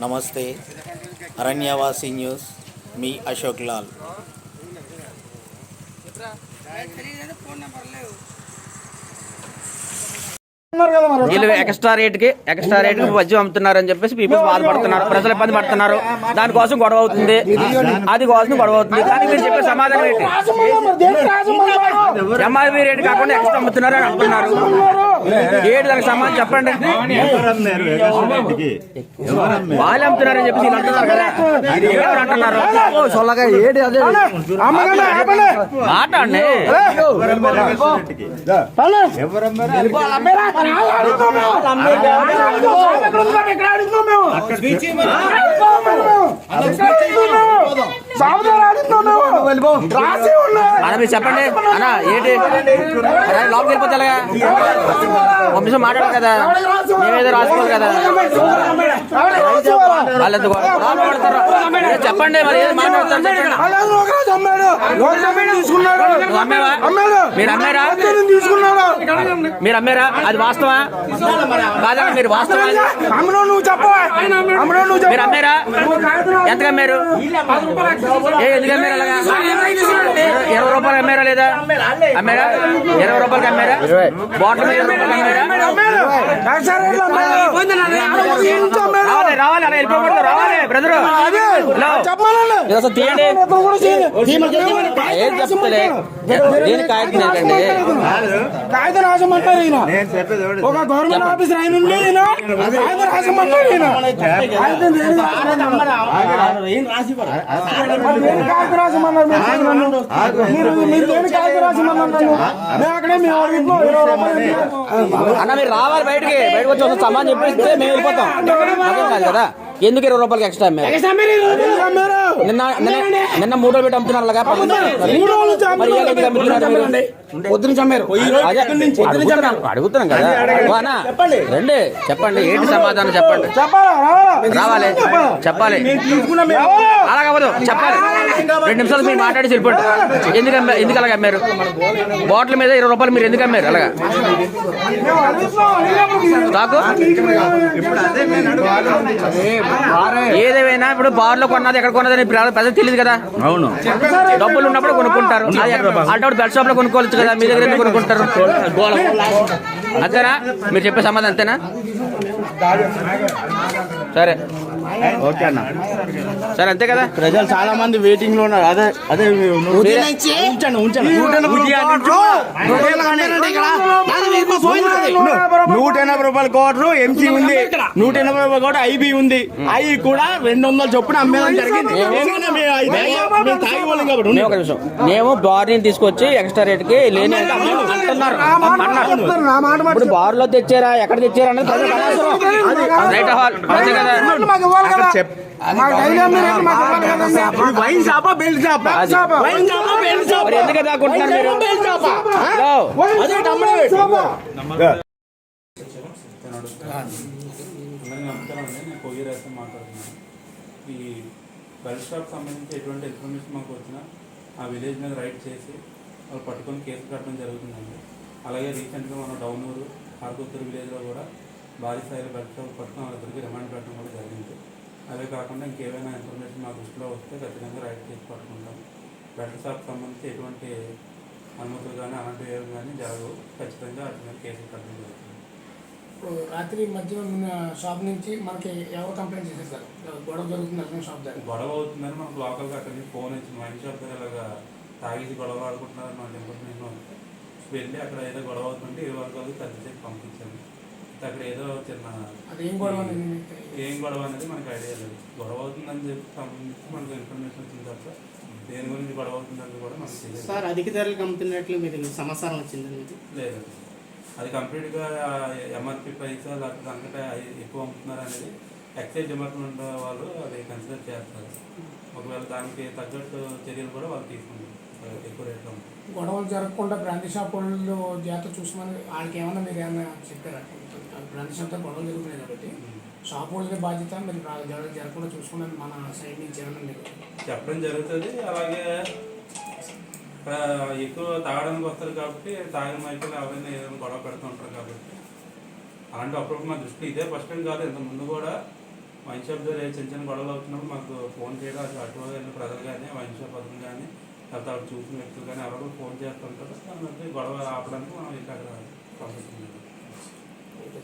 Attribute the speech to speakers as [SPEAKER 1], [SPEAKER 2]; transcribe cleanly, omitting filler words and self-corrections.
[SPEAKER 1] నమస్తే. అరణ్యవాసి న్యూస్, మీ అశోక్ లాల్.
[SPEAKER 2] వీళ్ళు ఎక్స్ట్రా రేట్కి మద్యం అమ్ముతున్నారని చెప్పేసి పీపుల్స్ బాధపడుతున్నారు, ప్రజలు ఇబ్బంది పడుతున్నారు. దానికోసం గొడవ అవుతుంది, అది కోసం గొడవ అవుతుంది. కానీ మీరు చెప్పే సమాధానం ఏంటి? ఎంఆర్పీ రేట్ కాకుండా ఎక్స్ట్రా అమ్ముతున్నారు అని అంటున్నారు. ఏంటి దానికి సమాధానం చెప్పండి. వాళ్ళు అమ్ముతున్నారని చెప్పేసి వీళ్ళు అంటున్నారు కదా, ఎవరు అంటున్నారు? ఏంటి అదే మాట్లాడండి. చెప్పండి అన్నా, ఏంటి లోపలికి వెళ్ళిపోతే ఒక నిమిషం మాట్లాడాలి కదా, మేమేదో రాసుకోవాలి కదా. వాళ్ళెందుకు చెప్పండి, మరి ఏది మాట్లాడతారు? మీరు అమ్మారా? అది వాస్తవా కాదా? మీరు వాస్తవా? మీరు అమ్మారా? ఎంతకు అమ్మారు? ఎందుకు అమ్మారు? అలాగా 20 రూపాయలు అమ్మారా లేదా? అమ్మారా? 20 రూపాయలకి అమ్మారా? బాటిల్ మీద 20 రూపాయలు అమ్మారా? రావాలి అలా వెళ్ళిపోకూడదు. రావాలి బ్రదరు, తీయండి. ఏం చెప్తలే నేను
[SPEAKER 3] కాగితం రాసమంటారు. ఒక గవర్నమెంట్ ఆఫీసర్ ఆయన ఉండి కాగితం రాసమంటారు.
[SPEAKER 2] అన్న మీరు రావాలి, బయటకి వచ్చి ఒక సమాన్ చెప్పేస్తే మేము వెళ్ళిపోతాం. అదేం కాదు కదా. ఎందుకు 20 రూపాయలకి ఎక్స్ట్రా అమ్మారు? నిన్న 3 రోజులు పెట్టి అమ్ముతున్నారు. అడుగుతున్నాం కదా. రండి చెప్పండి, ఏంటి సమాధానం చెప్పండి. రావాలి చెప్పాలి, అలాగవదు చెప్పాలి. 2 నిమిషాలు మీరు మాట్లాడి వెళ్ళిపోండి. ఎందుకు అలాగ అమ్మారు? బాటిల్ మీద 20 రూపాయలు మీరు ఎందుకు అమ్మారు అలాగా? స్టాకు ఏదేమైనా ఇప్పుడు బార్లో కొన్నది ఎక్కడ కొన్నదని ప్రజలు తెలియదు కదా. అవును, డబ్బులు ఉన్నప్పుడు కొనుక్కుంటారు. అంటే బెడ్ షాప్ లో కొనుక్కోవచ్చు కదా, మీ దగ్గర ఎందుకు కొనుక్కుంటారు? అంతేనా? మీరు చెప్పే సమాధానం అంతేనా? సరే ఓకే అన్న, సరే అంతే కదా.
[SPEAKER 3] ప్రజలు చాలా మంది వెయిటింగ్ లో ఉన్నారు. అదే 180 రూపాయల కోటరు ఎంసీ ఉంది, 180 రూపాయల కోట ఐబీ ఉంది. అవి కూడా 200 చొప్పున అమ్మేయడం జరిగింది.
[SPEAKER 2] మేము బార్ని తీసుకొచ్చి ఎక్స్ట్రా రేట్ కి లేని అంటున్నారు. ఇప్పుడు బార్ లో తెచ్చారా, ఎక్కడ తెచ్చారా అనేది రైట్ హాల్ అంతే కదా. ఎందుకు దాక్కుంటున్నారు మీరు?
[SPEAKER 4] ఈ బెల్ట్ షాప్ సంబంధించి ఎటువంటి ఇన్ఫర్మేషన్ మాకు వచ్చినా ఆ విలేజ్ మీద రైడ్ చేసి వాళ్ళు పట్టుకొని కేసు కట్టడం జరుగుతుందండి. అలాగే రీసెంట్గా మన డౌనూరు ఆర్కొత్తూరు విలేజ్లో కూడా భారీ స్థాయిలో బెల్ట్ షాప్ పట్టుకుని వాళ్ళిద్దరికి రిమాండ్ పెట్టడం కూడా జరిగింది. అవే కాకుండా ఇంకేమైనా ఇన్ఫర్మేషన్ మా దృష్టిలో వస్తే ఖచ్చితంగా రైడ్ చేసి పట్టుకుంటాం. బెల్ట్ షాప్ సంబంధించి ఎటువంటి అనుమతులు కానీ అలాంటివి ఏమి కానీ జరగవు. ఖచ్చితంగా అటు మీద కేసులు కట్టడం జరుగుతుంది.
[SPEAKER 5] రాత్రి మధ్యాహ్నం షాప్ నుంచి మనకి ఎవరు కంప్లైంట్ చేశారు సార్? గొడవ జరుగుతుంది షాప్ దగ్గర,
[SPEAKER 4] గొడవ అవుతుందని మనకు లోకల్గా అక్కడి నుంచి ఫోన్ వచ్చింది. వైన్ షాప్ దగ్గర ఇలాగా తాగేసి గొడవ ఆడుకుంటున్నారని మనకు ఇన్ఫర్మేషన్ వస్తే వెళ్ళి అక్కడ ఏదో గొడవ అవుతుంటే 20 వరకు తగ్గిసేసి పంపించాము. అక్కడ ఏదో చిన్న ఏం గొడవ అనేది మనకు ఐడియా లేదు. గొడవ అవుతుందని చెప్పి సంబంధించి మనకు ఇన్ఫర్మేషన్ వచ్చింది తప్ప దేని గురించి గొడవ అవుతుందని కూడా మనకు తెలియదు
[SPEAKER 3] సార్. అధిక ధరలకు అమ్ముతున్నట్లు మీరు సమాచారం వచ్చిందండి?
[SPEAKER 4] లేదు, అది కంప్లీట్గా ఎంఆర్పీ ప్రైస్ లేకపోతే అంతటా ఎక్కువ అమ్ముతున్నారు అనేది ఎక్సైజ్ డిపార్ట్మెంట్ వాళ్ళు అది కన్సిడర్ చేస్తారు. ఒకవేళ దానికి తగ్గట్టు చర్యలు కూడా వాళ్ళు తీసుకుంటారు. ఎక్కువ రేట్లో
[SPEAKER 5] గొడవలు జరగకుండా బ్రాంతి షాప్ వాళ్ళు జాగ్రత్త చూసుకోమని వాళ్ళకి ఏమన్నా మీరు ఏమన్నా చెప్పారా? బ్రాంతి షాప్తో గొడవలు జరుగుతున్నాయి కాబట్టి షాప్ వాళ్ళకి బాధ్యత, మీరు జరగకుండా చూసుకుని మన సైడ్ నుంచి ఏమన్నా మీరు
[SPEAKER 4] చెప్పడం జరుగుతుంది. అలాగే ఎక్కువ తాగడానికి వస్తారు కాబట్టి తాగిన మైకులు ఎవరైనా ఏదైనా గొడవ పెడుతూ ఉంటారు కాబట్టి అలాంటి అప్పుడు మా దృష్టి ఇదే ఫస్ట్ టైం కాదు, ఇంత ముందు కూడా వైన్ షాప్ దగ్గర చిన్న చిన్న గొడవలు అవుతున్నప్పుడు మాకు ఫోన్ చేయడం, అది అటు వెళ్ళిన ప్రజలు కానీ వైన్ షాప్ అతను కానీ లేకపోతే అక్కడ చూసిన వ్యక్తులు కానీ ఎవరో ఫోన్ చేస్తుంటారు. దాన్ని గొడవ ఆపడానికి మనం ఇంకా అక్కడ పంపిస్తుంది.
[SPEAKER 5] ఓకే.